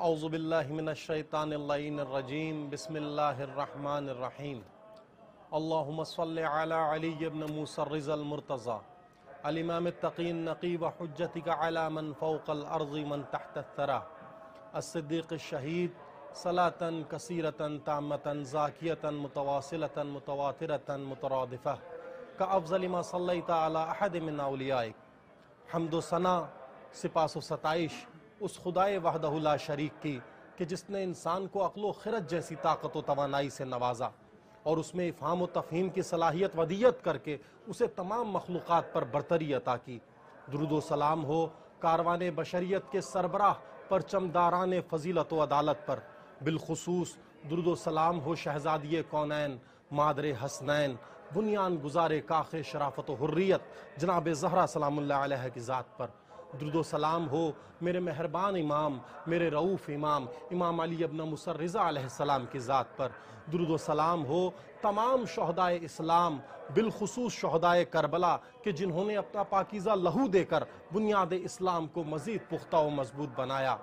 اعوذ باللہ من الشیطان اللعین الرجیم بسم اللہ الرحمن الرحیم اللہم صلی علی علی ابن موسیٰ الرضا المرتضی الامام التقی النقی وحجتک علی من فوق الارض من تحت الثری الصدیق الشہید صلاة کثیرة تامة زاکیة متواصلة متواترة مترادفة کافضل ما صلیت علی احد من اولیائک۔ حمد و ثنا، سپاس و ستائش اس خدائے وحدہ لا شریک کی کہ جس نے انسان کو عقل و خرد جیسی طاقت و توانائی سے نوازا اور اس میں افہام و تفہیم کی صلاحیت ودیت کر کے اسے تمام مخلوقات پر برتری عطا کی۔ درود و سلام ہو کاروان بشریت کے سربراہ پرچم داران فضیلت و عدالت پر، بالخصوص درود و سلام ہو شہزادی کونین، مادر حسنین، بنیان گزار کاخ شرافت و حریت جناب زہرا سلام اللہ علیہ کی ذات پر۔ درود و سلام ہو میرے مہربان امام، میرے رؤوف امام، امام علی ابن موسیٰ الرضا علیہ السلام کی ذات پر۔ درود و سلام ہو تمام شہدائے اسلام، بالخصوص شہدائے کربلا کہ جنہوں نے اپنا پاکیزہ لہو دے کر بنیاد اسلام کو مزید پختہ و مضبوط بنایا۔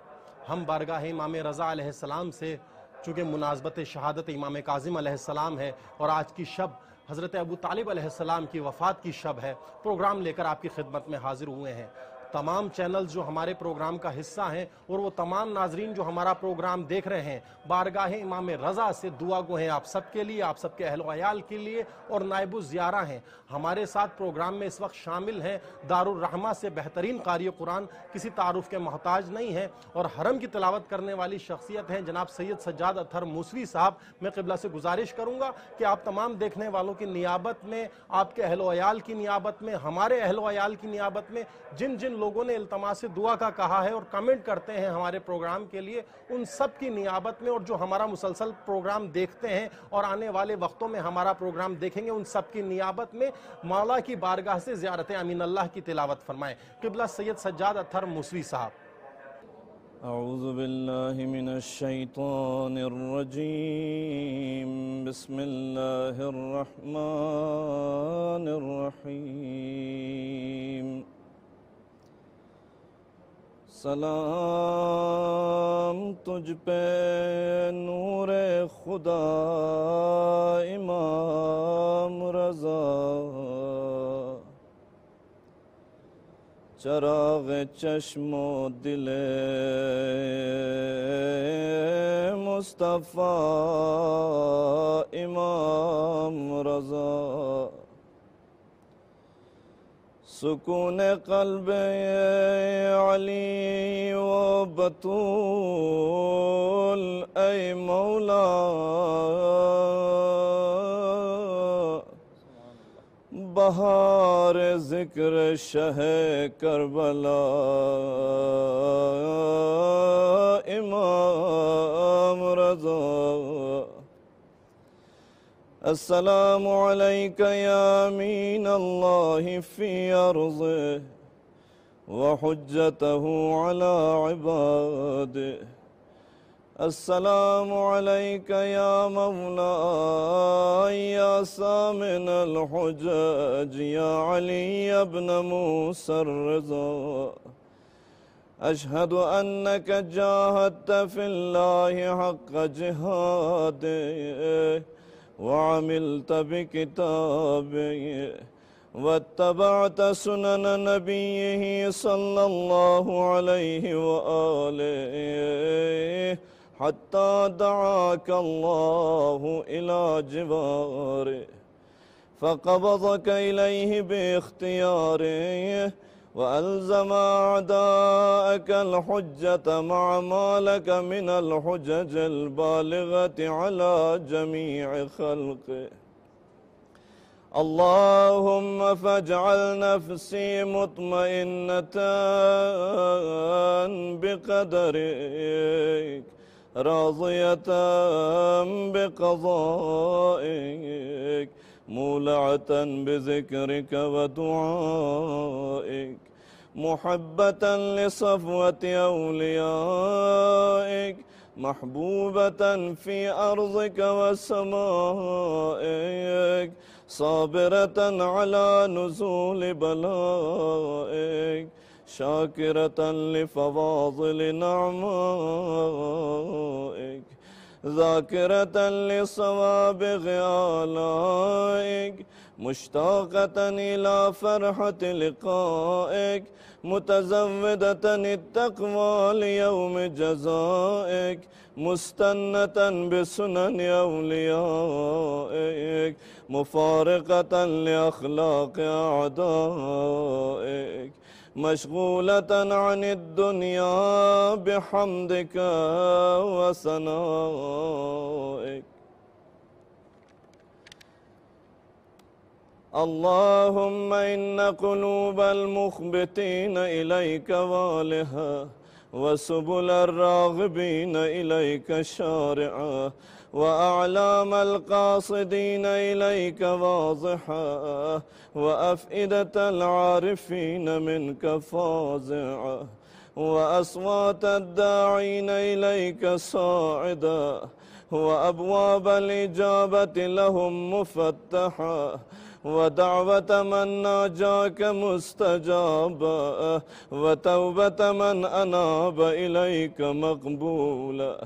ہم بارگاہ امام رضا علیہ السلام سے، چونکہ مناسبت شہادت امام کاظم علیہ السلام ہے اور آج کی شب حضرت ابو طالب علیہ السلام کی وفات کی شب ہے، پروگرام لے کر آپ کی خدمت میں حاضر ہوئے ہیں۔ تمام چینلز جو ہمارے پروگرام کا حصہ ہیں اور وہ تمام ناظرین جو ہمارا پروگرام دیکھ رہے ہیں، بارگاہ امام رضا سے دعا گو ہیں آپ سب کے لیے، آپ سب کے اہل و عیال کے لیے، اور نائب الزیارہ ہیں۔ ہمارے ساتھ پروگرام میں اس وقت شامل ہیں دارالرحمہ سے بہترین قاری قرآن، کسی تعارف کے محتاج نہیں ہیں، اور حرم کی تلاوت کرنے والی شخصیت ہیں جناب سید سجاد اطہر موسوی صاحب۔ میں قبلہ سے گزارش کروں گا کہ آپ تمام دیکھنے والوں کی نیابت میں، آپ کے اہل و عیال کی نیابت میں، ہمارے اہل و عیال کی نیابت میں، جن جن لوگوں نے التماس دعا کا کہا ہے اور کمنٹ کرتے ہیں ہمارے پروگرام کے لیے، ان سب کی نیابت میں، اور جو ہمارا مسلسل پروگرام دیکھتے ہیں اور آنے والے وقتوں میں ہمارا پروگرام دیکھیں گے، ان سب کی نیابت میں مولا کی بارگاہ سے زیارت امین اللہ کی تلاوت فرمائیں۔ قبلہ سید سجاد اطہر موسوی صاحب۔ اعوذ باللہ من الشیطان الرجیم بسم اللہ الرحمن الرحیم۔ سلام تجھ پہ نور خدا امام رضا، چراغ چشم و دل مصطفیٰ امام رضا، سکون قلب علی و بطول اے مولا، بہار ذکر شہ کربلا امام رضا۔ السلام علیک یا امین اللہ فی ارضہ وحجتہ علی عبادہ، السلام علیک یا مولائی یا سامن الحجج یا علی ابن موسیٰ الرضا، اشہد انک جاہدت فی اللہ حق جہادہ وعملت بکتابہ واتبعت سنن نبیہ صلی اللہ علیہ وآلہ حتی دعاک اللہ الی جوارہ فقبضک الیہ باختیارہ وألزم أعداءك الحجة مع ما لك من الحجج البالغة على جميع خلقه، اللهم فاجعل نفسي مطمئنة بقدرك راضية بقضائك مولعة بذكرك ودعائك محبة لصفوة أوليائك محبوبة في أرضك وسمائك صابرة على نزول بلائك شاكرة لفواضل نعمائك ذاكرة لصوابغ آلائك مشتاقة إلى فرحة لقائك متزودة التقوى ليوم جزائك مستنة بسنن أوليائك مفارقة لأخلاق أعدائك مشغولة عن الدنيا بحمدك وثنائك. اللهم إن قلوب المخبتين إليك والها وسبل الراغبين إليك شارعة وأعلام القاصدين إليك واضحة وأفئدة العارفين منك فازعة وأصوات الداعين إليك صاعدة وأبواب الإجابة لهم مفتحة ودعوة من ناجاك مستجابة وتوبة من أناب إليك مقبولة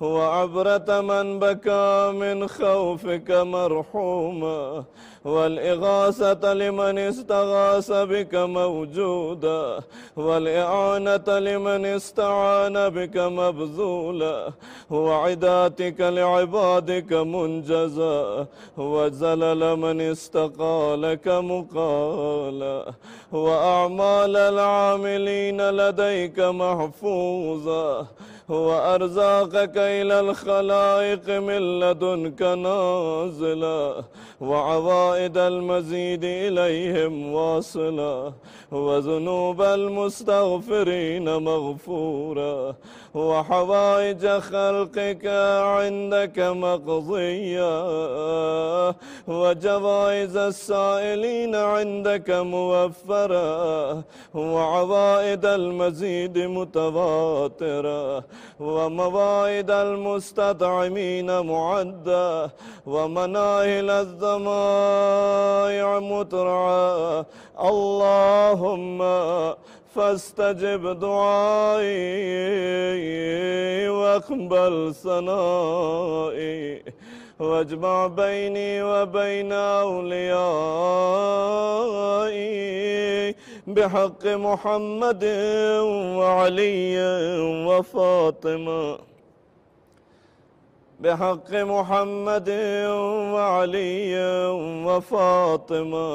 وعبرة من بكى من خوفك مرحوما والإغاثة لمن استغاث بك موجودا والإعانة لمن استعان بك مبذولا وعداتك لعبادك منجزا وزلل من استقالك مقالا وأعمال العاملين لديك محفوظة وأرزاقك إلى الخلائق من لدنك نازلا وعوائد المزيد إليهم واصلا وذنوب المستغفرين مغفورا وحوائج خلقك عندك مقضية وجوائز السائلين عندك موفرة وعوائد المزيد متواترة ومواعيد المستطعمين معدة ومناهل الذمائع مترعة. اللهم فاستجب دعائي واقبل ثنائي واجمع بيني وبين أوليائي بحق محمد وعلي وفاطمة بحق محمد وعلي وفاطمة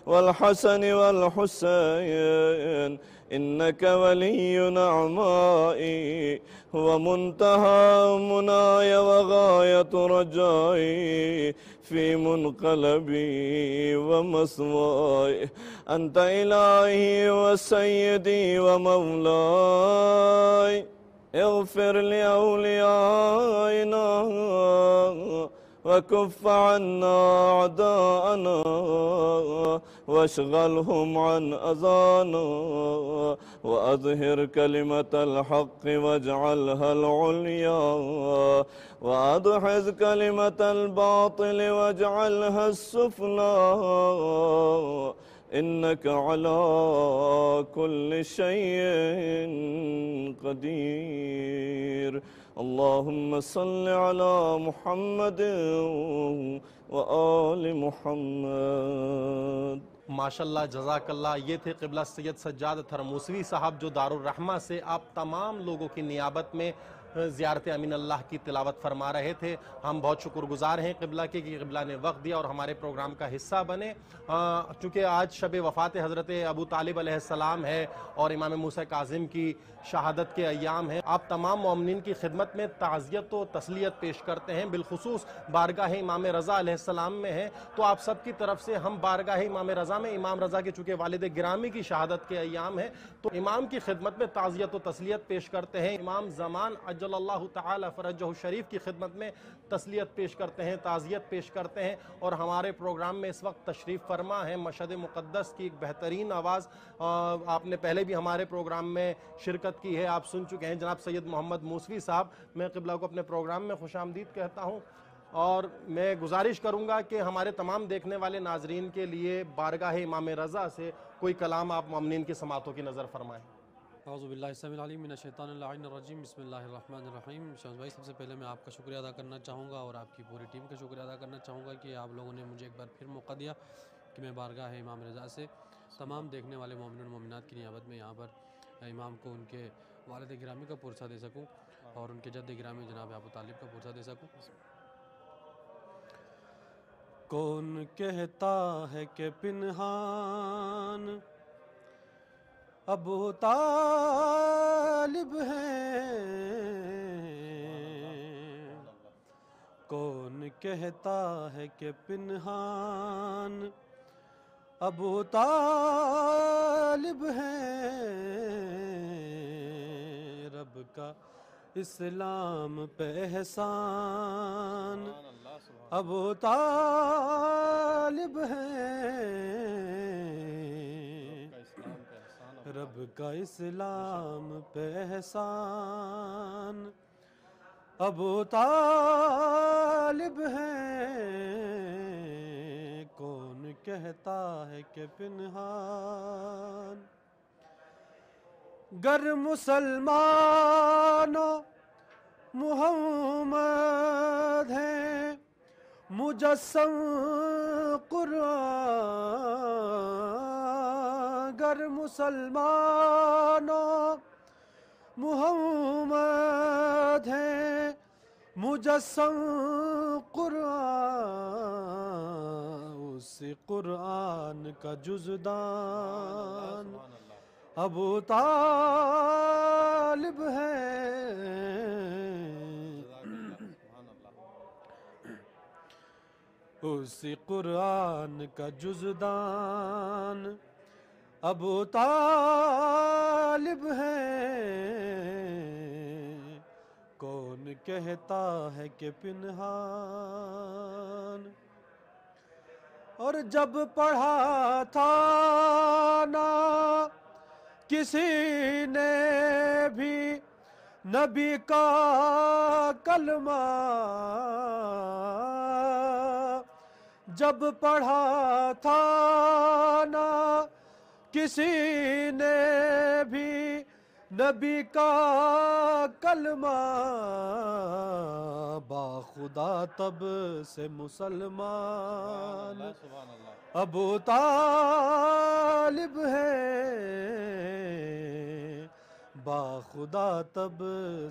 والحسن والحسين إنك ولي نعمائي ومنتهى مناي وغاية رجائي في منقلبي ومثواي. أنت إلهي وسيدي ومولاي اغفر لأوليائنا وكف عنا أعداءنا واشغلهم عن أذانا وأظهر كلمة الحق واجعلها العليا وأدحض كلمة الباطل واجعلها السفلى إنك على كل شيء قدير. اللهم صل على محمد وآل محمد. ماشاءاللہ جزاک اللہ. یہ تھے قبلہ سید سجاد اطہر موسوی صاحب جو دارالرحمہ سے آپ تمام لوگوں کی نیابت میں زیارت امین اللہ کی تلاوت فرما رہے تھے. ہم بہت شکر گزار ہیں قبلہ کے کہ قبلہ نے وقت دیا اور ہمارے پروگرام کا حصہ بنے. چونکہ آج شب وفات حضرت ابو طالب علیہ السلام ہے اور امام موسیٰ کاظم کی شہادت کے ایام ہیں. آپ تمام مومنین کی خدمت میں تعزیت و تسلیت پیش کرتے ہیں. بالخصوص بارگاہ امام رضا علیہ السلام میں ہیں تو آپ سب کی طرف سے ہم بارگاہ امام رضا میں امام رضا کے چونکہ والد گرامی کی شہادت کے ایام ہیں تو امام کی خدمت میں تعزیت و تسلیت پیش کرتے ہیں. امام زمان عجل اللہ تعالی فرجہ شریف کی خدمت میں تسلیت پیش کرتے ہیں, تعزیت پیش کرتے ہیں. اور ہمارے پروگرام میں اس وقت تشریف فرما ہے مشہد مقدس کی ایک بہترین آواز. آپ نے پہلے بھی ہمارے پروگرام میں شرکت کی ہے, آپ سن چکے ہیں, جناب سید محمد موسوی صاحب. میں قبلہ کو اپنے پروگرام میں خوش آمدید کہتا ہوں. اور میں گزارش کروں گا کہ ہمارے تمام دیکھنے والے ناظرین کے لیے بارگاہ امام رضا سے کوئی کلام آپ مومنین کی سماعتوں کی نظر فرمائیں۔ اعوذ باللہ السمیع العلیم من الشیطان اللعین الرجیم، بسم اللہ الرحمن الرحیم۔ شمس بھائی، سب سے پہلے میں آپ کا شکریہ ادا کرنا چاہوں گا اور آپ کی پوری ٹیم کا شکریہ ادا کرنا چاہوں گا کہ آپ لوگوں نے مجھے ایک بار پھر موقع دیا کہ میں بارگاہ امام رضا سے تمام دیکھنے والے مومنین و مومنات کی نیابت میں یہاں پر امام کو ان کے والد گرامی کا پرسہ دے سکوں اور ان کے جد گرامی جناب ابو طالب کا پرسہ دے سکوں۔ کون کہتا ہے کہ پنہان ابو طالب ہیں، کون کہتا ہے کہ پنہان ابو طالب ہیں، رب کا اسلام پہ احسان ابو طالب ہیں، رب کا اسلام پہ احسان ابو طالب ہیں، کون کہتا ہے کہ پنہان گر مسلمانوں محمد ہیں مجسم قرآن، گر مسلمانوں محمد ہیں مجسم قرآن، اسی قرآن کا جزدان ابو طالب ہیں، اسی قرآن کا جزدان ابو طالب ہیں، کون کہتا ہے کہ پنہان، اور جب پڑھا تھا نہ کسی نے بھی نبی کا کلمہ، جب پڑھا تھا نہ کسی نے بھی نبی کا کلمہ، باخدا تب سے مسلمان ابو طالب ہیں، باخدا تب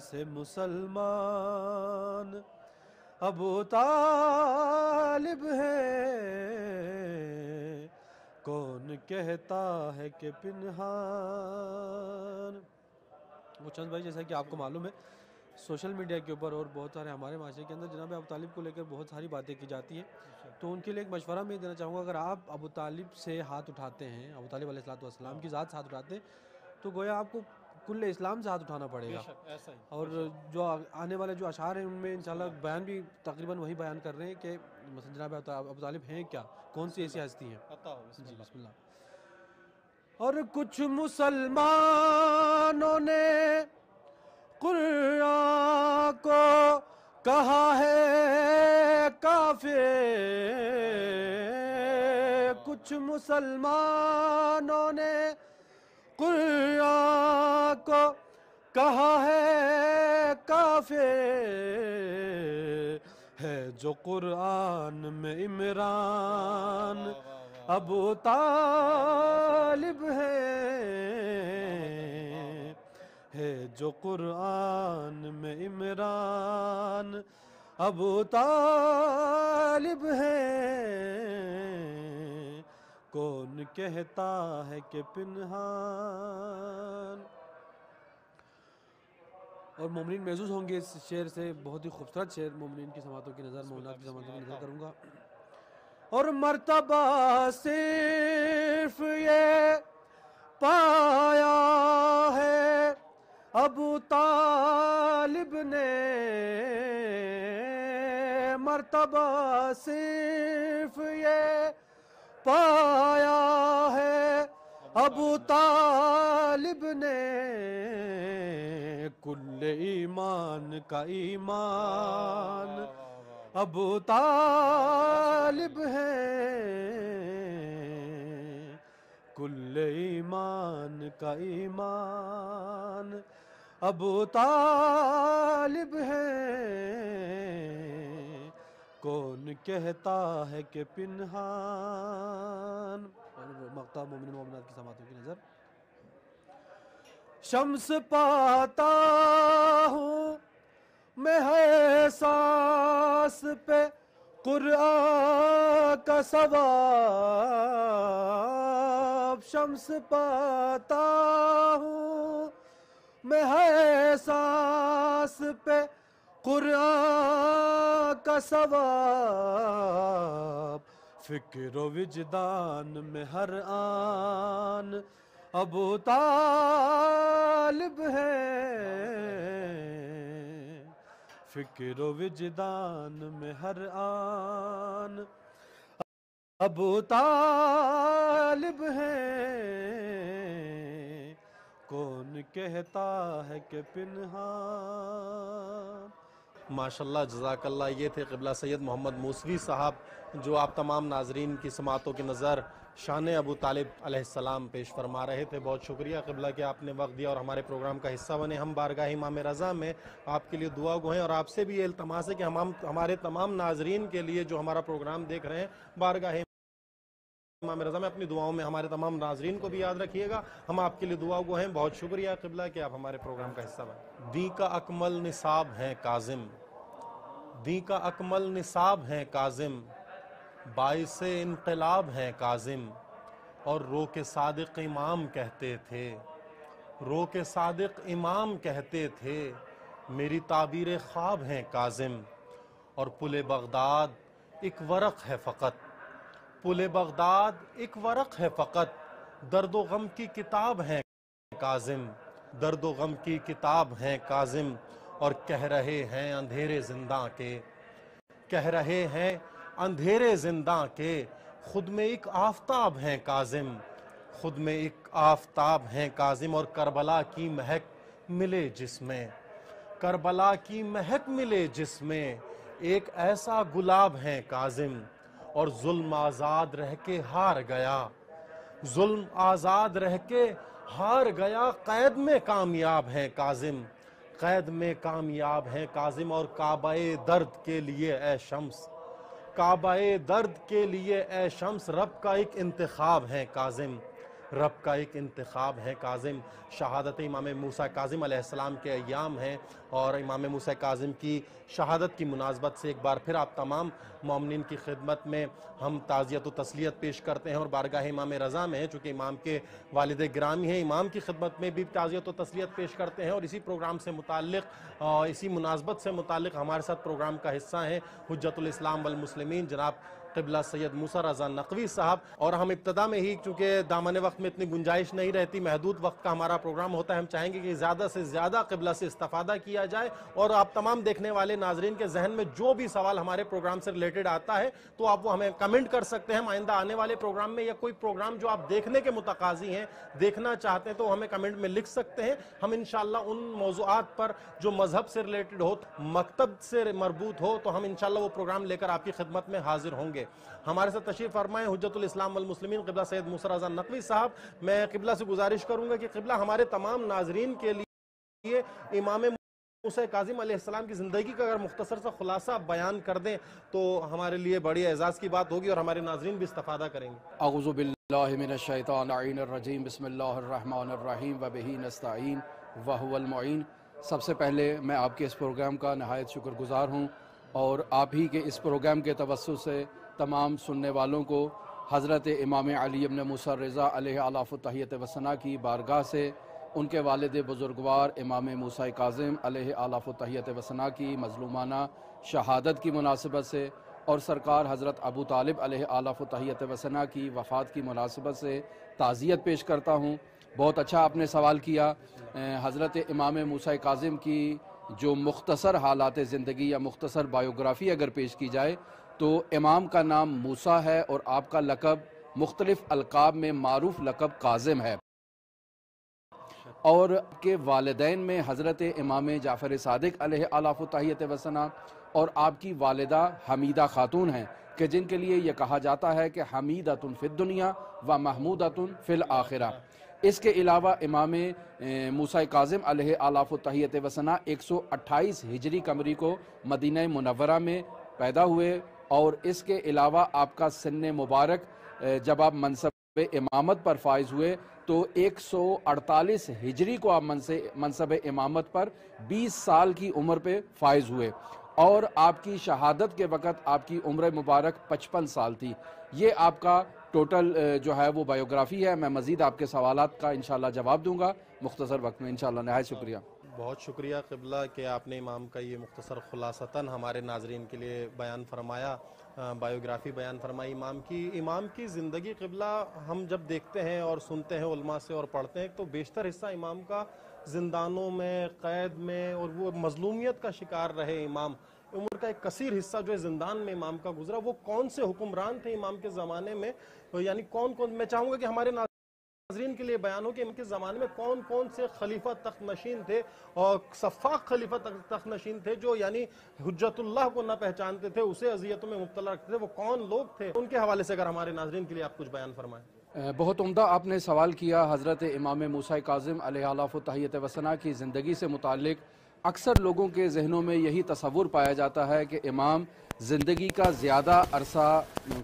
سے مسلمان ابو طالب ہیں، کون کہتا ہے کہ پنہان۔ وہ چند بھائی، جیسا کہ آپ کو معلوم ہے سوشل میڈیا کے اوپر اور بہت سارے ہمارے معاشرے کے اندر جناب ابو طالب کو لے کر بہت ساری باتیں کی جاتی ہیں، تو ان کے لیے ایک مشورہ میں دینا چاہوں گا، اگر آپ ابو طالب سے ہاتھ اٹھاتے ہیں، ابو طالب علیہ السلام کی ذات سے ہاتھ اٹھاتے ہیں، تو گویا آپ کو کل اسلام سے ہاتھ اٹھانا پڑے گا، اور جو آنے والے جو اشعار ہیں ان میں انشاءاللہ بیان بھی تقریباً وہی بیان کر رہے ہیں کہ مثلا جناب ابو طالب ہیں کیا، کون سی ایسی ہستی ہیں۔ جی بسم اللہ۔ اور کچھ مسلمانوں نے قرآن کو کہا ہے کافر، کچھ مسلمانوں نے قرآن کو کہا ہے کافر، ہے جو قرآن میں عمران ابو طالب ہے جو قرآن میں عمران ابو طالب ہیں، کون کہتا ہے کہ پنہان۔ اور مومنین محظوظ ہوں گے اس شعر سے، بہت ہی خوبصورت شعر، مومنین کی سماعتوں کی نظر، مومنات کی سماعتوں کی نظر کروں گا۔ اور مرتبہ صرف یہ پایا ہے ابو طالب نے، مرتبہ صرف یہ پایا ہے ابو طالب نے، کل ایمان کا ایمان ابو طالب ہے کل ایمان کا ایمان، ابو طالب ہے کون کہتا ہے کہ پنہان۔ اور مقطع مومن مومنات کی سماعتوں کی نظر۔ شمس پاتا ہوں میں ہے ساس پہ قرآن کا ثواب، شمس پاتا ہوں میں ہے ساس پہ قرآن کا ثواب، فکر و وجدان میں ہر آن ابو طالب ہے، فکر و وجدان میں ہر آن ابو طالب ہے، کون کہتا ہے کہ پنہان۔ ماشاءاللہ، جزاک اللہ۔ یہ تھے قبلہ سید محمد موسوی صاحب، جو آپ تمام ناظرین کی سماعتوں کی نظر شان ابو طالب علیہ السلام پیش فرما رہے تھے۔ بہت شکریہ قبلہ کہ آپ نے وقت دیا اور ہمارے پروگرام کا حصہ بنے۔ ہم بارگاہ امام رضا میں آپ کے لیے دعا گو ہیں، اور آپ سے بھی یہ التماس ہے کہ ہمارے تمام ناظرین کے لیے جو ہمارا پروگرام دیکھ رہے ہیں، بارگاہ امام رضا میں اپنی دعاؤں میں ہمارے تمام ناظرین کو بھی یاد رکھیے گا۔ ہم آپ کے لیے دعا گو ہیں۔ بہت شکریہ قبلہ کہ آپ ہمارے پروگرام کا حصہ بنے۔ دین کا اکمل نصاب ہیں کاظم، دین کا اکمل نصاب ہیں کاظم، باعث انقلاب ہیں کاظم، اور رو کے صادق امام کہتے تھے، رو کے صادق امام کہتے تھے، میری تعبیر خواب ہیں کاظم، اور پل بغداد ایک ورق ہے فقط، پل بغداد ایک ورق ہے فقط، درد و غم کی کتاب ہیں کاظم، درد و غم کی کتاب ہیں کاظم، اور کہہ رہے ہیں اندھیرے زنداں کے، کہہ رہے ہیں اندھیرے زنداں کے، خود میں ایک آفتاب ہیں کاظم، خود میں ایک آفتاب ہیں کاظم، اور کربلا کی مہک ملے جس میں، کربلا کی مہک ملے جس میں، ایک ایسا گلاب ہیں کاظم، اور ظلم آزاد رہ کے ہار گیا، ظلم آزاد رہ کے ہار گیا، قید میں کامیاب ہیں کاظم، قید میں کامیاب ہیں کاظم، اور کعبہ درد کے لیے اے شمس، کعبہ درد کے لیے اے شمس، رب کا ایک انتخاب ہے کاظم، رب کا ایک انتخاب ہے کاظم۔ شہادت امام موسیٰ کاظم علیہ السلام کے ایام ہیں، اور امام موسیٰ کاظم کی شہادت کی مناسبت سے ایک بار پھر آپ تمام مومنین کی خدمت میں ہم تعزیت و تسلیت پیش کرتے ہیں، اور بارگاہ امام رضا میں چونکہ امام کے والد گرامی ہیں، امام کی خدمت میں بھی تعزیت و تسلیت پیش کرتے ہیں، اور اسی پروگرام سے متعلق اسی مناسبت سے متعلق ہمارے ساتھ پروگرام کا حصہ ہیں حجت الاسلام والمسلمین جناب قبلہ سید موسیٰ رضا نقوی صاحب۔ اور ہم ابتدا میں ہی چونکہ دامن وقت میں اتنی گنجائش نہیں رہتی، محدود وقت کا ہمارا پروگرام ہوتا ہے، ہم چاہیں گے کہ زیادہ سے زیادہ قبلہ سے استفادہ کیا جائے، اور آپ تمام دیکھنے والے ناظرین کے ذہن میں جو بھی سوال ہمارے پروگرام سے ریلیٹڈ آتا ہے تو آپ وہ ہمیں کمنٹ کر سکتے ہیں۔ آئندہ آنے والے پروگرام میں یا کوئی پروگرام جو آپ دیکھنے کے متقاضی ہیں، دیکھنا چاہتے ہیں، تو ہمیں کمنٹ میں لکھ سکتے ہیں۔ ہم انشاءاللہ ان موضوعات پر جو مذہب سے ریلیٹڈ ہو، مکتب سے مربوط ہو، تو ہم انشاءاللہ وہ پروگرام لے کر آپ کی خدمت میں حاضر ہوں گے۔ ہمارے ساتھ تشریف فرمائیں حجت الاسلام والمسلمین قبلہ سید موسیٰ رضا نقوی صاحب۔ میں قبلہ سے گزارش کروں گا کہ قبلہ ہمارے تمام ناظرین کے لیے امام موسیٰ کاظم علیہ السلام کی زندگی کا اگر مختصر سا خلاصہ بیان کر دیں تو ہمارے لیے بڑی اعزاز کی بات ہوگی، اور ہمارے ناظرین بھی استفادہ کریں گے۔ اعوذ باللہ من الشیطان الرجیم، بسم اللہ الرحمن الرحیم، وبہ نستعین وہو المعین۔ سب سے پہلے میں آپ کے اس پروگرام کا نہایت شکر گزار ہوں، اور آپ ہی کے اس پروگرام کے توسط سے تمام سننے والوں کو حضرت امام علی ابن موسیٰ رضا علیہ الاف التحیت و ثنا کی بارگاہ سے ان کے والد بزرگوار امام موسیٰ کاظم علیہ الاف التحیت و ثنا کی مظلومانہ شہادت کی مناسبت سے، اور سرکار حضرت ابو طالب علیہ الاف التحیت و ثنا کی وفات کی مناسبت سے تعزیت پیش کرتا ہوں۔ بہت اچھا آپ نے سوال کیا۔ حضرت امام موسیٰ کاظم کی جو مختصر حالات زندگی یا مختصر بایوگرافی اگر پیش کی جائے تو امام کا نام موسیٰ ہے، اور آپ کا لقب مختلف القاب میں معروف لقب کاظم ہے، اور کے والدین میں حضرت امام جعفر صادق علیہ الاف التحیت و ثنا اور آپ کی والدہ حمیدہ خاتون ہیں کہ جن کے لیے یہ کہا جاتا ہے کہ حمیدۃ فی الدنیا و محمودۃ فی الآخرہ۔ اس کے علاوہ امام موسیٰ کاظم علیہ آلاف التحیت و ثنا 128 ہجری قمری کو مدینہ منورہ میں پیدا ہوئے، اور اس کے علاوہ آپ کا سن مبارک جب آپ منصب امامت پر فائز ہوئے تو 148 ہجری کو آپ منصب امامت پر 20 سال کی عمر پہ فائز ہوئے، اور آپ کی شہادت کے وقت آپ کی عمر مبارک 55 سال تھی۔ یہ آپ کا ٹوٹل جو ہے وہ بایوگرافی ہے۔ میں مزید آپ کے سوالات کا انشاءاللہ جواب دوں گا مختصر وقت میں انشاءاللہ۔ نہایت شکریہ۔ بہت شکریہ قبلہ کہ آپ نے امام کا یہ مختصر خلاصتاً ہمارے ناظرین کے لیے بیان فرمایا، بایوگرافی بیان فرمائی امام کی۔ امام کی زندگی قبلہ ہم جب دیکھتے ہیں اور سنتے ہیں علماء سے اور پڑھتے ہیں تو بیشتر حصہ امام کا زندانوں میں، قید میں، اور وہ مظلومیت کا شکار رہے امام۔ عمر کا ایک کثیر حصہ جو ہے زندان میں امام کا گزرا۔ وہ کون سے حکمران تھے امام کے زمانے میں، یعنی کون میں چاہوں گا کہ ہمارے ناظرین کے لیے بیان ہو کہ ان کے زمانے میں کون کون سے خلیفہ تخت نشین تھے، اور سفاق خلیفہ تخت نشین تھے جو یعنی حجت اللہ کو نہ پہچانتے تھے، اسے اذیتوں میں مبتلا رکھتے تھے، وہ کون لوگ تھے؟ ان کے حوالے سے اگر ہمارے ناظرین کے لیے آپ کچھ بیان فرمائیں۔ بہت عمدہ آپ نے سوال کیا۔ حضرت امام موسیٰ کاظم علیہ آلاف التحیت و ثنا کی زندگی سے متعلق اکثر لوگوں کے ذہنوں میں یہی تصور پایا جاتا ہے کہ امام زندگی کا زیادہ عرصہ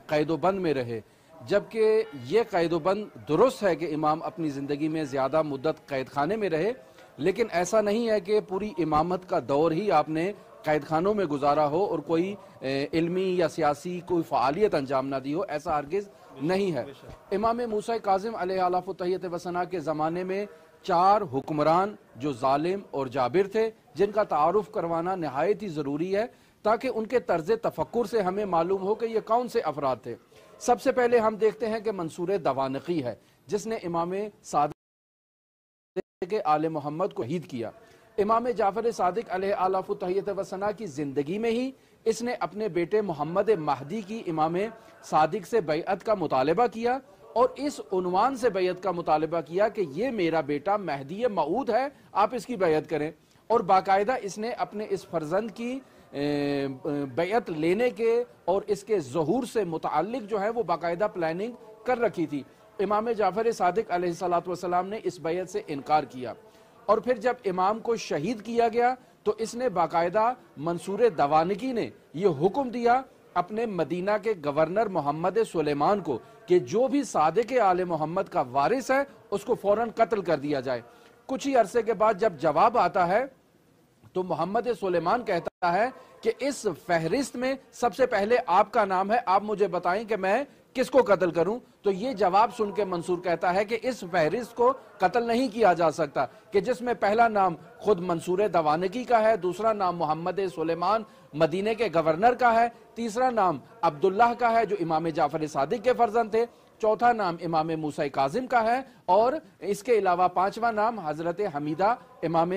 قید و بند میں رہے، جبکہ یہ قید و بند درست ہے کہ امام اپنی زندگی میں زیادہ مدت قید خانے میں رہے، لیکن ایسا نہیں ہے کہ پوری امامت کا دور ہی آپ نے قید خانوں میں گزارا ہو اور کوئی علمی یا سیاسی کوئی فعالیت انجام نہ دی ہو، ایسا ہرگز نہیں ہے۔ امام موسیٰ کاظم علیہ آلاف التحیت و ثنا کے زمانے میں 4 حکمران جو ظالم اور جابر تھے، جن کا تعارف کروانا نہایت ہی ضروری ہے تاکہ ان کے طرز تفکر سے ہمیں معلوم ہو کہ یہ کون سے افراد تھے۔ سب سے پہلے ہم دیکھتے ہیں کہ منصور دوانقی ہے، جس نے امام صادق آل محمد کو شہید کیا۔ امام جعفر صادق علیہ آلاف التحیت و ثنا کی زندگی میں ہی اس نے اپنے بیٹے محمد مہدی کی امام صادق سے بیعت کا مطالبہ کیا، اور اس عنوان سے بیعت کا مطالبہ کیا کہ یہ میرا بیٹا مہدی موعود ہے، آپ اس کی بیعت کریں۔ اور باقاعدہ اس نے اپنے اس فرزند کی بیعت لینے کے اور اس کے ظہور سے متعلق جو ہے وہ باقاعدہ پلاننگ کر رکھی تھی۔ امام جعفر صادق علیہ السلام نے اس بیعت سے انکار کیا، اور پھر جب امام کو شہید کیا گیا تو اس نے باقاعدہ منصور دوانقی نے یہ حکم دیا اپنے مدینہ کے گورنر محمد سلیمان کو کہ جو بھی صادق آل محمد کا وارث ہے اس کو فوراً قتل کر دیا جائے۔ کچھ ہی عرصے کے بعد جب جواب آتا ہے تو محمد سلیمان کہتا ہے کہ اس فہرست میں سب سے پہلے آپ کا نام ہے، آپ مجھے بتائیں کہ میں کس کو قتل کروں؟ تو یہ جواب سن کے منصور کہتا ہے کہ اس فہرست کو قتل نہیں کیا جا سکتا کہ جس میں پہلا نام خود منصور دوانقی کا ہے، دوسرا نام محمد سلیمان مدینے کے گورنر کا ہے، تیسرا نام عبداللہ کا ہے جو امام جعفر صادق کے فرزند تھے، چوتھا نام امام موسیٰ کاظم کا ہے، اور اس کے علاوہ 5واں نام حضرت حمیدہ امام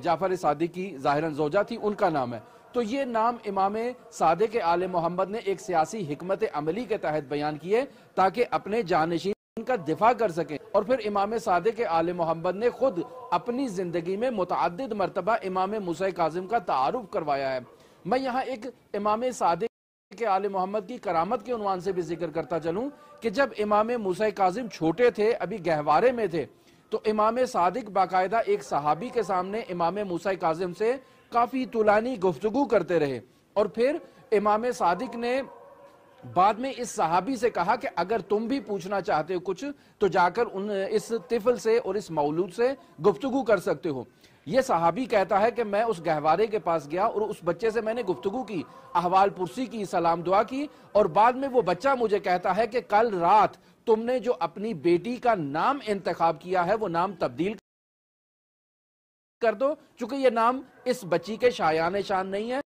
جعفر صادق کی ظاہراً زوجہ تھی، ان کا نام ہے۔ تو یہ نام امام صادق آل محمد نے ایک سیاسی حکمت عملی کے تحت بیان کیے تاکہ اپنے جانشین کا دفاع کر سکیں، اور پھر امام صادق آل محمد نے خود اپنی زندگی میں متعدد مرتبہ امام موسیٰ کاظم کا تعارف کروایا ہے۔ میں یہاں ایک امام صادق آل محمد کی کرامت کے عنوان سے بھی ذکر کرتا چلوں کہ جب امام موسیٰ کاظم چھوٹے تھے، ابھی گہوارے میں تھے، تو امام صادق باقاعدہ ایک صحابی کے سامنے امام موسیٰ کاظم سے کافی طولانی گفتگو کرتے رہے، اور پھر امام صادق نے بعد میں اس صحابی سے کہا کہ اگر تم بھی پوچھنا چاہتے ہو کچھ تو جا کر اس طفل سے اور اس مولود سے گفتگو کر سکتے ہو۔ یہ صحابی کہتا ہے کہ میں اس گہوارے کے پاس گیا اور اس بچے سے میں نے گفتگو کی، احوال پرسی کی، سلام دعا کی، اور بعد میں وہ بچہ مجھے کہتا ہے کہ کل رات تم نے جو اپنی بیٹی کا نام انتخاب کیا ہے وہ نام تبدیل کر دو، چونکہ یہ نام اس بچی کے شایان شان نہیں ہے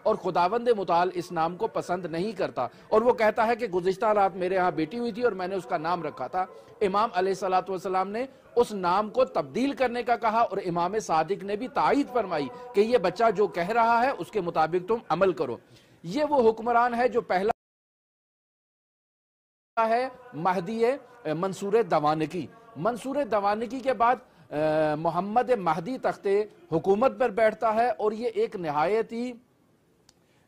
اور خداوند متعال اس نام کو پسند نہیں کرتا۔ اور وہ کہتا ہے کہ گزشتہ رات میرے ہاں بیٹی ہوئی تھی اور میں نے اس کا نام رکھا تھا۔ امام علیہ السلام نے اس نام کو تبدیل کرنے کا کہا، اور امام صادق نے بھی تائید فرمائی کہ یہ بچہ جو کہہ رہا ہے اس کے مطابق تم عمل کرو۔ یہ وہ حکمران ہے جو پہلا ہے مہدی منصور دوانقی۔ منصور دوانقی کے بعد محمد مہدی تخت حکومت پر بیٹھتا ہے، اور یہ ایک نہایت ہی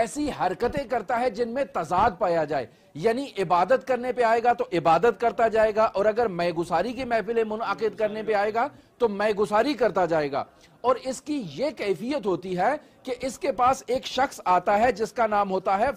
ایسی حرکتیں کرتا ہے جن میں تضاد پایا جائے، یعنی عبادت کرنے پہ آئے گا تو عبادت کرتا جائے گا، اور اگر میں گساری کی محفلیں منعقد کرنے پہ آئے گا تو میں گساری کرتا جائے گا۔ اور اس کی یہ کیفیت ہوتی ہے کہ اس کے پاس ایک شخص آتا ہے جس کا نام ہوتا ہے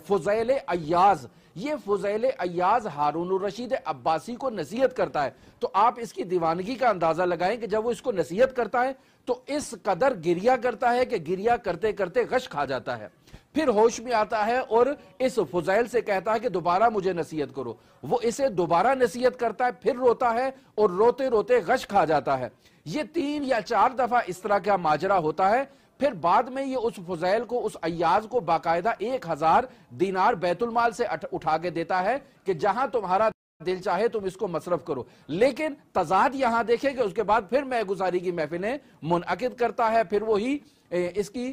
فضیل ایاز۔ یہ فضیل ایاز ہارون الرشید عباسی کو نصیحت کرتا ہے، تو آپ اس کی دیوانگی کا اندازہ لگائیں کہ جب وہ اس کو نصیحت کرتا ہے تو اس قدر گریا کرتا ہے کہ گریا کرتے کرتے غش کھا جاتا ہے، پھر ہوش میں آتا ہے اور اس فضیل سے کہتا ہے کہ دوبارہ مجھے نصیحت کرو۔ وہ اسے دوبارہ نصیحت کرتا ہے، پھر روتا ہے اور روتے روتے غش کھا جاتا ہے۔ یہ 3 یا 4 دفعہ اس طرح کا ماجرا ہوتا ہے۔ پھر بعد میں یہ اس فضیل کو، اس ایاز کو باقاعدہ 1000 دینار بیت المال سے اٹھا کے دیتا ہے کہ جہاں تمہارا دل چاہے تم اس کو مصرف کرو۔ لیکن تضاد یہاں دیکھیں کہ اس کے بعد پھر میں گزاری کی محفلیں منعقد کرتا ہے، پھر وہی اس کی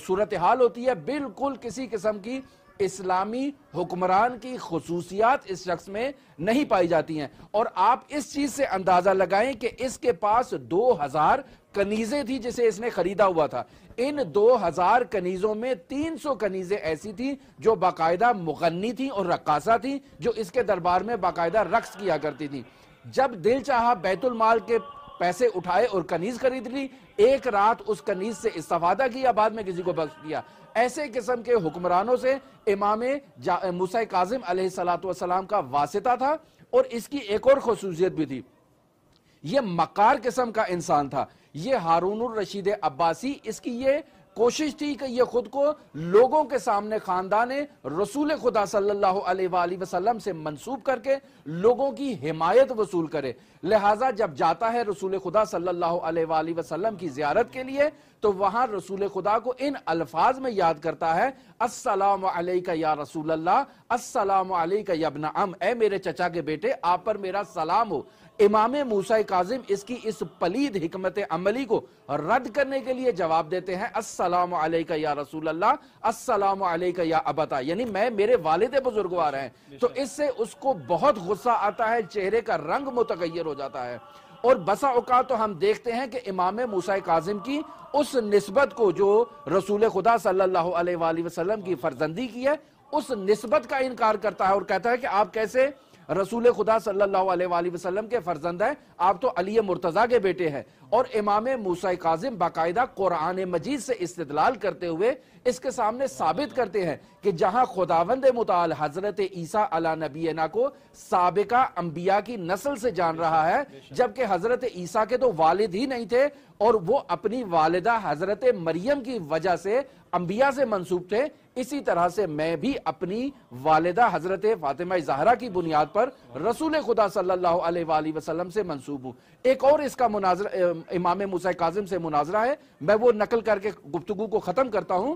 صورتحال ہوتی ہے۔ بالکل کسی قسم کی اسلامی حکمران کی خصوصیات اس شخص میں نہیں پائی جاتی ہیں۔ اور آپ اس چیز سے اندازہ لگائیں کہ اس کے پاس 2000 کنیزیں تھی جسے اس نے خریدا ہوا تھا۔ ان 2000 کنیزوں میں 300 کنیزیں ایسی تھیں جو باقاعدہ مغنی تھیں اور رقاصہ تھیں، جو اس کے دربار میں باقاعدہ رقص کیا کرتی تھیں۔ جب دل چاہا بیت المال کے پیسے اٹھائے اور کنیز خرید لی، ایک رات اس کنیز سے استفادہ کیا، بعد میں کسی کو بخش دیا۔ ایسے قسم کے حکمرانوں سے امام موسیٰ کاظم علیہ السلام کا واسطہ تھا۔ اور اس کی ایک اور خصوصیت بھی تھی، یہ مکار قسم کا انسان تھا۔ یہ ہارون الرشید عباسی، اس کی یہ کوشش تھی کہ یہ خود کو لوگوں کے سامنے خاندان رسول خدا صلی اللہ علیہ وآلہ وسلم سے منسوب کر کے لوگوں کی حمایت وصول کرے۔ لہٰذا جب جاتا ہے رسول خدا صلی اللہ علیہ وآلہ وسلم کی زیارت کے لیے تو وہاں رسول خدا کو ان الفاظ میں یاد کرتا ہے، السلام علیکہ یا رسول اللہ، السلام علیکہ یا ابن عم، اے میرے چچا کے بیٹے آپ پر میرا سلام ہو۔ امام موسیٰ کاظم اس کی اس پلید حکمت عملی کو رد کرنے کے لیے جواب دیتے ہیں، السلام علیکہ یا رسول اللہ، السلام علیکہ یا ابتا، یعنی میرے والد بزرگوار ہیں۔ تو اس سے اس کو بہت غصہ آتا ہے، چہرے کا رنگ متغیر ہو جاتا ہے۔ اور بسا اوقات تو ہم دیکھتے ہیں کہ امام موسیٰ کاظم کی اس نسبت کو جو رسول خدا صلی اللہ علیہ وآلہ وسلم کی فرزندی کی ہے، اس نسبت کا انکار کرتا ہے اور کہتا ہے کہ آپ کیسے رسول خدا صلی اللہ علیہ وآلہ وسلم کے فرزند ہیں، آپ تو علی مرتضیٰ کے بیٹے ہیں۔ اور امام موسیٰ کاظم باقاعدہ قرآن مجید سے استدلال کرتے ہوئے اس کے سامنے ثابت کرتے ہیں کہ جہاں خداوند متعال حضرت عیسیٰ علی نبینا کو سابقہ انبیاء کی نسل سے جان رہا ہے، جبکہ حضرت عیسیٰ کے تو والد ہی نہیں تھے اور وہ اپنی والدہ حضرت مریم کی وجہ سے انبیاء سے منسوب تھے، اسی طرح سے میں بھی اپنی والدہ حضرت فاطمہ زہرا کی بنیاد پر رسول خدا صلی اللہ علیہ وآلہ وسلم سے منسوب ہوں۔ ایک اور اس کا مناظرہ امام موسیٰ کاظم سے مناظرہ ہے، میں وہ نقل کر کے گفتگو کو ختم کرتا ہوں۔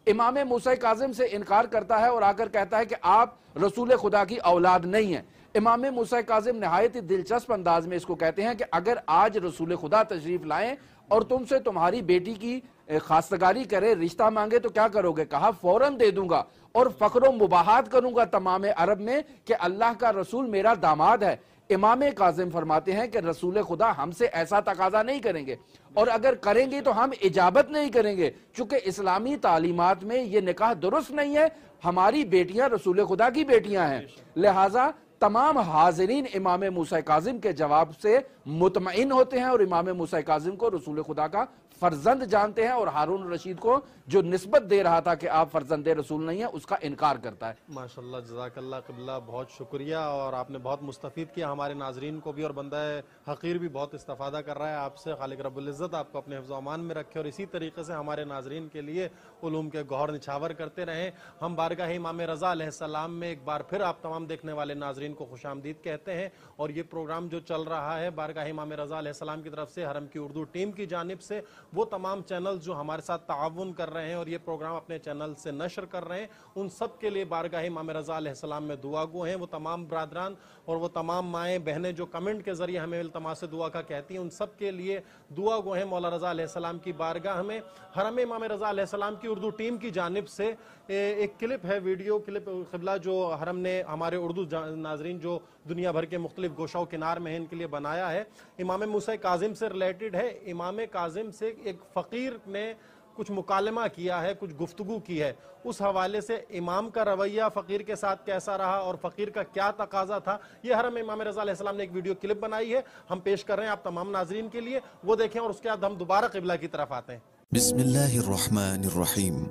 امام موسیٰ کاظم سے انکار کرتا ہے اور آ کر کہتا ہے کہ آپ رسول خدا کی اولاد نہیں ہیں۔ امام موسیٰ کاظم نہایت دلچسپ انداز میں اس کو کہتے ہیں کہ اگر آج رسول خدا تشریف لائیں اور تم سے تمہاری بیٹی کی خواستگاری کرے، رشتہ مانگے تو کیا کرو گے؟ کہا فوراً دے دوں گا اور فخر و مباحات کروں گا تمام عرب میں کہ اللہ کا رسول میرا داماد ہے۔ امام کاظم فرماتے ہیں کہ رسول خدا ہم سے ایسا تقاضا نہیں کریں گے، اور اگر کریں گے تو ہم اجابت نہیں کریں گے، چونکہ اسلامی تعلیمات میں یہ نکاح درست نہیں ہے، ہماری بیٹیاں رسول خدا کی بیٹیاں ہیں۔ لہٰذا تمام حاضرین امام موسیٰ کاظم کے جواب سے مطمئن ہوتے ہیں اور امام موسیٰ کاظم کو رسول خدا کا فرزند جانتے ہیں، اور ہارون الرشید کو جو نسبت دے رہا تھا کہ آپ فرزند رسول نہیں ہیں اس کا انکار کرتا ہے۔ ماشاءاللہ، جزاک اللہ قبلہ، بہت شکریہ، اور آپ نے بہت مستفید کیا ہمارے ناظرین کو بھی، اور بندہ حقیر بھی بہت استفادہ کر رہا ہے آپ سے۔ خالق رب العزت آپ کو اپنے حفظ و امان میں رکھے اور اسی طریقے سے ہمارے ناظرین کے لیے علوم کے گوہر نچھاور کرتے رہیں۔ ہم بارگاہ امام رضا علیہ السلام میں ایک بار پھر آپ تمام دیکھنے والے ناظرین کو خوش آمدید کہتے ہیں، اور یہ پروگرام جو چل رہا ہے بارگاہ امام رضا علیہ السلام کی طرف سے حرم کی اردو ٹیم کی جانب سے، وہ تمام چینل جو ہمارے ساتھ تعاون کر رہے ہیں اور یہ پروگرام اپنے چینل سے نشر کر رہے ہیں، ان سب کے لیے بارگاہ امام رضا علیہ السلام میں دعا گو ہیں۔ وہ تمام برادران اور وہ تمام مائیں بہنیں جو کمنٹ کے ذریعے ہمیں التماس دعا کا کہتی ہیں، ان سب کے لیے دعا گو ہیں مولا رضا علیہ السلام کی بارگاہ میں۔ حرم امام رضا علیہ السلام کی اردو ٹیم کی جانب سے ایک کلپ ہے، ویڈیو کلپ قبلہ، جو حرم نے ہمارے اردو ناظرین جو دنیا بھر کے مختلف گوشہ و کنار میں ہیں ان کے لیے بنایا ہے، امام موسیٰ کاظم سے ریلیٹڈ ہے۔ امام کاظم سے ایک فقیر نے کچھ مکالمہ کیا ہے، کچھ گفتگو کی ہے، اس حوالے سے امام کا رویہ فقیر کے ساتھ کیسا رہا اور فقیر کا کیا تقاضا تھا، یہ حرم امام رضا علیہ السلام نے ایک ویڈیو کلپ بنائی ہے، ہم پیش کر رہے ہیں آپ تمام ناظرین کے لیے، وہ دیکھیں اور اس کے بعد ہم دوبارہ قبلہ کی طرف آتے ہیں۔ بسم اللہ الرحمن الرحیم۔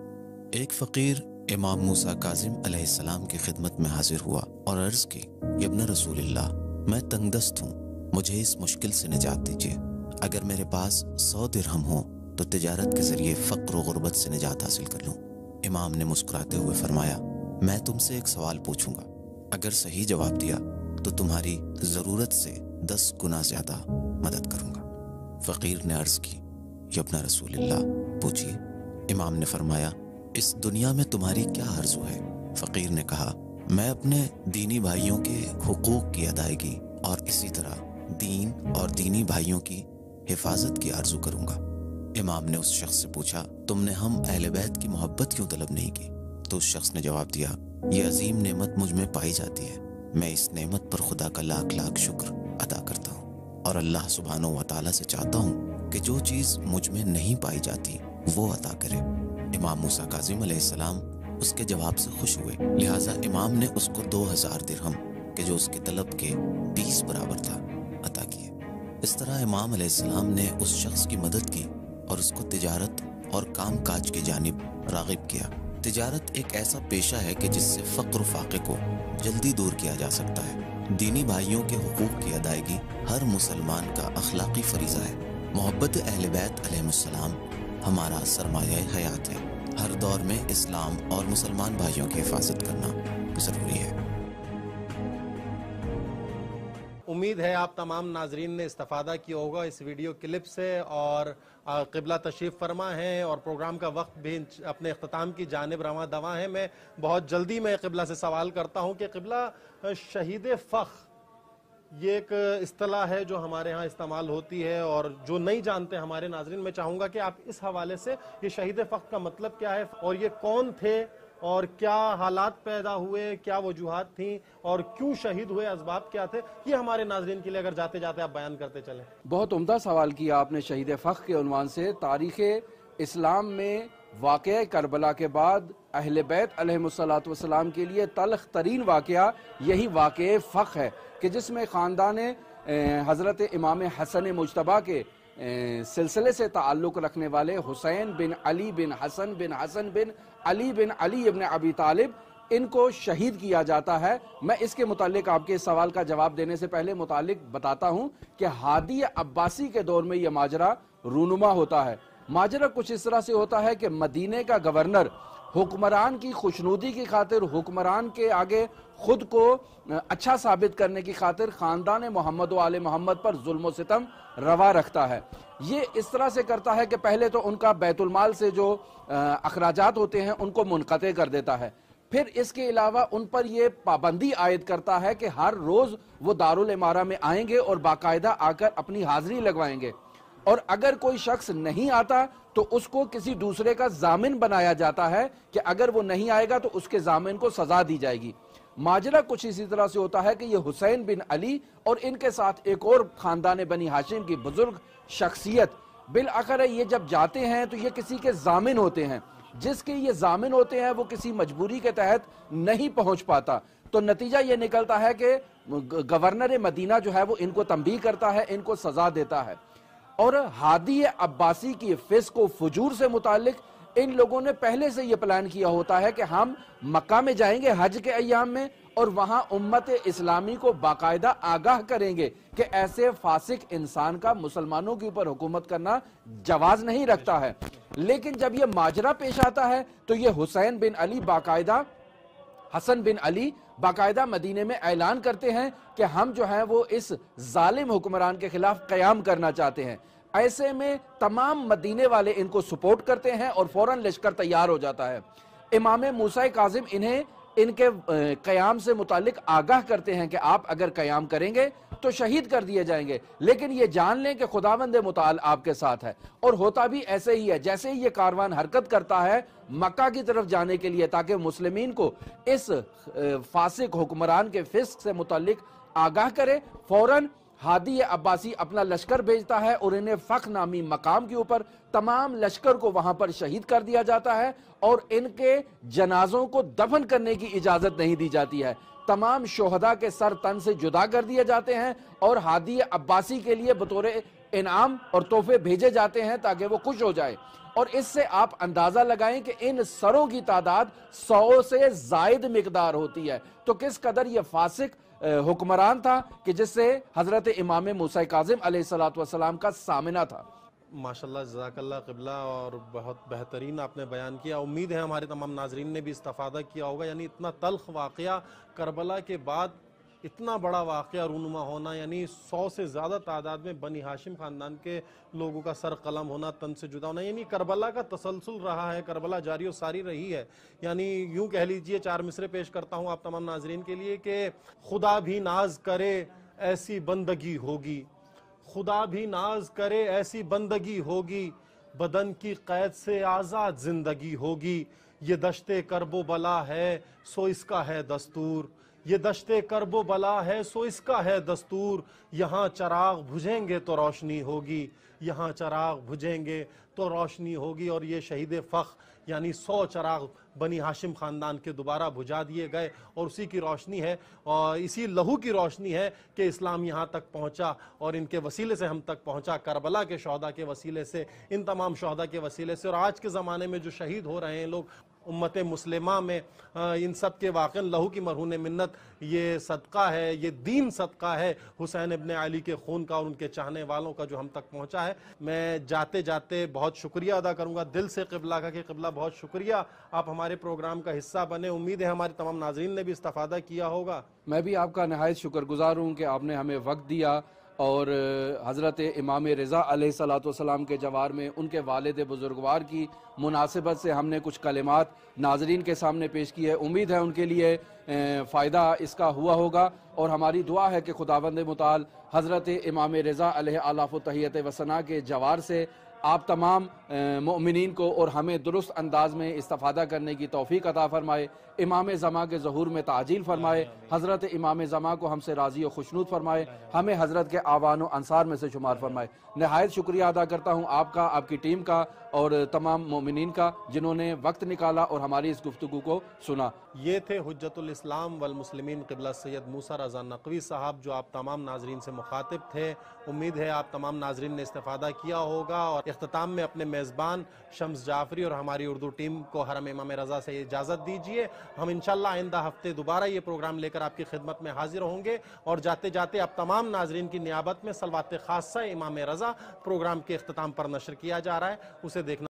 ایک فقیر امام موسیٰ کاظم علیہ السلام کی خدمت میں حاضر ہوا اور عرض کی، یا ابن رسول اللہ، میں تنگ دست ہوں، مجھے اس مشکل سے نجات دیجیے۔ اگر میرے پاس 100 درہم ہو تو تجارت کے ذریعے فقر و غربت سے نجات حاصل کر لوں۔ امام نے مسکراتے ہوئے فرمایا، میں تم سے ایک سوال پوچھوں گا، اگر صحیح جواب دیا تو تمہاری ضرورت سے 10 گنا زیادہ مدد کروں گا۔ فقیر نے عرض کی، یا ابن رسول اللہ، پوچھیے۔ امام نے فرمایا، اس دنیا میں تمہاری کیا آرزو ہے؟ فقیر نے کہا، میں اپنے دینی بھائیوں کے حقوق کی ادائیگی اور اسی طرح دین اور دینی بھائیوں کی حفاظت کی آرزو کروں گا۔ امام نے اس شخص سے پوچھا، تم نے ہم اہل بیت کی محبت کیوں طلب نہیں کی؟ تو اس شخص نے جواب دیا، یہ عظیم نعمت مجھ میں پائی جاتی ہے، میں اس نعمت پر خدا کا لاکھ لاکھ شکر ادا کرتا ہوں اور اللہ سبحانہ و تعالیٰ سے چاہتا ہوں کہ جو چیز مجھ میں نہیں پائی جاتی وہ عطا کرے۔ امام موسیٰ کاظم علیہ السلام اس کے جواب سے خوش ہوئے، لہٰذا امام نے اس کو 2000 درہم کہ جو اس کے طلب کے 20 برابر تھا عطا کیے۔ اس طرح امام علیہ السلام نے اس شخص کی مدد کی اور اس کو تجارت اور کام کاج کی جانب راغب کیا۔ تجارت ایک ایسا پیشہ ہے کہ جس سے فقر و فاقے کو جلدی دور کیا جا سکتا ہے۔ دینی بھائیوں کے حقوق کی ادائیگی ہر مسلمان کا اخلاقی فریضہ ہے۔ محبت اہل بیت علیہ السلام ہمارا سرمایہ حیات ہے۔ ہر دور میں اسلام اور مسلمان بھائیوں کی حفاظت کرنا ضروری ہے۔ امید ہے آپ تمام ناظرین نے استفادہ کیا ہوگا اس ویڈیو کلپ سے، اور قبلہ تشریف فرما ہیں اور پروگرام کا وقت بھی اپنے اختتام کی جانب رواں دواں ہے۔ میں بہت جلدی میں قبلہ سے سوال کرتا ہوں کہ قبلہ، شہید فخ یہ ایک اصطلاح ہے جو ہمارے ہاں استعمال ہوتی ہے، اور جو نہیں جانتے ہمارے ناظرین، میں چاہوں گا کہ آپ اس حوالے سے یہ شہید فخ کا مطلب کیا ہے اور یہ کون تھے اور کیا حالات پیدا ہوئے، کیا وجوہات تھیں اور کیوں شہید ہوئے، اسباب کیا تھے، یہ ہمارے ناظرین کے لیے اگر جاتے جاتے آپ بیان کرتے چلیں۔ بہت عمدہ سوال کیا آپ نے شہید فخ کے عنوان سے۔ تاریخ اسلام میں واقعہ کربلا کے بعد اہل بیت علیہ السلام کے لیے تلخ ترین واقعہ یہی واقعہ فخ ہے کہ جس میں خاندان حضرت امام حسن مجتبیٰ کے سلسلے سے تعلق رکھنے والے حسین بن علی بن حسن بن حسن بن علی بن علی ابن ابی طالب، ان کو شہید کیا جاتا ہے۔ میں اس کے متعلق آپ کے سوال کا جواب دینے سے پہلے متعلق بتاتا ہوں کہ ہادی عباسی کے دور میں یہ ماجرا رونما ہوتا ہے۔ ماجرا کچھ اس طرح سے ہوتا ہے کہ مدینے کا گورنر حکمران کی خوشنودی کی خاطر، حکمران کے آگے خود کو اچھا ثابت کرنے کی خاطر خاندان محمد و آل محمد پر ظلم و ستم روا رکھتا ہے۔ یہ اس طرح سے کرتا ہے کہ پہلے تو ان کا بیت المال سے جو اخراجات ہوتے ہیں ان کو منقطع کر دیتا ہے، پھر اس کے علاوہ ان پر یہ پابندی عائد کرتا ہے کہ ہر روز وہ دارالامارہ میں آئیں گے اور باقاعدہ آ کر اپنی حاضری لگوائیں گے، اور اگر کوئی شخص نہیں آتا تو اس کو کسی دوسرے کا ضامن بنایا جاتا ہے کہ اگر وہ نہیں آئے گا تو اس کے ضامن کو سزا دی جائے گی۔ ماجرا کچھ اسی طرح سے ہوتا ہے کہ یہ حسین بن علی اور ان کے ساتھ ایک اور خاندان بنی ہاشم کی بزرگ شخصیت بالآخر یہ جب جاتے ہیں تو یہ کسی کے ضامن ہوتے ہیں، جس کے یہ ضامن ہوتے ہیں وہ کسی مجبوری کے تحت نہیں پہنچ پاتا، تو نتیجہ یہ نکلتا ہے کہ گورنر مدینہ جو ہے وہ ان کو تنبیہ کرتا ہے، ان کو سزا دیتا ہے۔ اور ہادی عباسی کی فسق و فجور سے متعلق ان لوگوں نے پہلے سے یہ پلان کیا ہوتا ہے کہ ہم مکہ میں جائیں گے حج کے ایام میں اور وہاں امت اسلامی کو باقاعدہ آگاہ کریں گے کہ ایسے فاسق انسان کا مسلمانوں کے اوپر حکومت کرنا جواز نہیں رکھتا ہے۔ لیکن جب یہ ماجرا پیش آتا ہے تو یہ حسین بن علی حسن بن علی باقاعدہ مدینے میں اعلان کرتے ہیں کہ ہم جو ہیں وہ اس ظالم حکمران کے خلاف قیام کرنا چاہتے ہیں۔ ایسے میں تمام مدینے والے ان کو سپورٹ کرتے ہیں اور فوراً لشکر تیار ہو جاتا ہے۔ امام موسیٰ کاظم انہیں ان کے قیام سے متعلق آگاہ کرتے ہیں کہ آپ اگر قیام کریں گے تو شہید کر دیے جائیں گے، لیکن یہ جان لیں کہ خداوند متعال آپ کے ساتھ ہے۔ اور ہوتا بھی ایسے ہی ہے، جیسے ہی یہ کاروان حرکت کرتا ہے مکہ کی طرف جانے کے لیے تاکہ مسلمین کو اس فاسق حکمران کے فسق سے متعلق آگاہ کرے، فوراً ہادی عباسی اپنا لشکر بھیجتا ہے اور انہیں فخ نامی مقام کے اوپر تمام لشکر کو وہاں پر شہید کر دیا جاتا ہے اور ان کے جنازوں کو دفن کرنے کی اجازت نہیں دی جاتی ہے. تمام شہداء کے سر تن سے جدا کر دیے جاتے ہیں اور ہادی عباسی کے لیے بطور انعام اور تحفے بھیجے جاتے ہیں تاکہ وہ خوش ہو جائے. اور اس سے آپ اندازہ لگائیں کہ ان سروں کی تعداد 100 سے زائد مقدار ہوتی ہے. تو کس قدر یہ فاسق حکمران تھا کہ جس سے حضرت امام موسیٰ کاظم علیہ السلام کا سامنا تھا. ماشاءاللہ، جزاک اللہ قبلہ، اور بہت بہترین آپ نے بیان کیا. امید ہے ہمارے تمام ناظرین نے بھی استفادہ کیا ہوگا. یعنی اتنا تلخ واقعہ کربلا کے بعد اتنا بڑا واقعہ رونما ہونا، یعنی 100 سے زیادہ تعداد میں بنی ہاشم خاندان کے لوگوں کا سر قلم ہونا، تن سے جدا ہونا، یعنی کربلا کا تسلسل رہا ہے، کربلا جاری و ساری رہی ہے. یعنی یوں کہہ لیجئے، 4 مصرے پیش کرتا ہوں آپ تمام ناظرین کے لیے کہ خدا بھی ناز کرے ایسی بندگی ہوگی، خدا بھی ناز کرے ایسی بندگی ہوگی، بدن کی قید سے آزاد زندگی ہوگی. یہ دشت کرب و بلا ہے سو اس کا ہے دستور، یہ دشت کرب و بلا ہے سو اس کا ہے دستور. یہاں چراغ بجھیں گے تو روشنی ہوگی، یہاں چراغ بجھیں گے تو روشنی ہوگی. اور یہ شہید فخر یعنی 100 چراغ بنی ہاشم خاندان کے دوبارہ بجھا دیے گئے، اور اسی کی روشنی ہے اور اسی لہو کی روشنی ہے کہ اسلام یہاں تک پہنچا، اور ان کے وسیلے سے ہم تک پہنچا. کربلا کے شہداء کے وسیلے سے، ان تمام شہداء کے وسیلے سے، اور آج کے زمانے میں جو شہید ہو رہے ہیں لوگ امت مسلمہ میں، ان سب کے واقعاً لہو کی مرہون منت یہ صدقہ ہے، یہ دین صدقہ ہے حسین ابن علی کے خون کا اور ان کے چاہنے والوں کا جو ہم تک پہنچا ہے. میں جاتے جاتے بہت شکریہ ادا کروں گا دل سے قبلہ کا کہ قبلہ بہت شکریہ، آپ ہمارے پروگرام کا حصہ بنے. امید ہے ہمارے تمام ناظرین نے بھی استفادہ کیا ہوگا. میں بھی آپ کا نہایت شکر گزار ہوں کہ آپ نے ہمیں وقت دیا اور حضرت امام رضا علیہ السلام کے جوار میں ان کے والد بزرگوار کی مناسبت سے ہم نے کچھ کلمات ناظرین کے سامنے پیش کی ہے. امید ہے ان کے لیے فائدہ اس کا ہوا ہوگا، اور ہماری دعا ہے کہ خداوند متعال حضرت امام رضا علیہ آلاف و تحیت و ثنا کے جوار سے آپ تمام مؤمنین کو اور ہمیں درست انداز میں استفادہ کرنے کی توفیق عطا فرمائے. امام زمان کے ظہور میں تعجیل فرمائے. حضرت امام زمان کو ہم سے راضی و خوشنود فرمائے. ہمیں حضرت کے آوان و انصار میں سے شمار فرمائے. نہایت شکریہ ادا کرتا ہوں آپ کا، آپ کی ٹیم کا اور تمام مومنین کا جنہوں نے وقت نکالا اور ہماری اس گفتگو کو سنا. یہ تھے حجت الاسلام والمسلمین قبلہ سید موسیٰ رضا نقوی صاحب جو آپ تمام ناظرین سے مخاطب تھے. امید ہے آپ تمام ناظرین نے استفادہ کیا ہوگا، اور اختتام میں اپنے میزبان شمس جعفری اور ہماری اردو ٹیم کو حرم امام رضا سے اجازت دیجیے. ہم انشاءاللہ آئندہ ہفتے دوبارہ یہ پروگرام لے کر آپ کی خدمت میں حاضر ہوں گے، اور جاتے جاتے اب تمام ناظرین کی نیابت میں صلوات خاصہ امام رضا پروگرام کے اختتام پر نشر کیا جا رہا ہے، اسے دیکھنا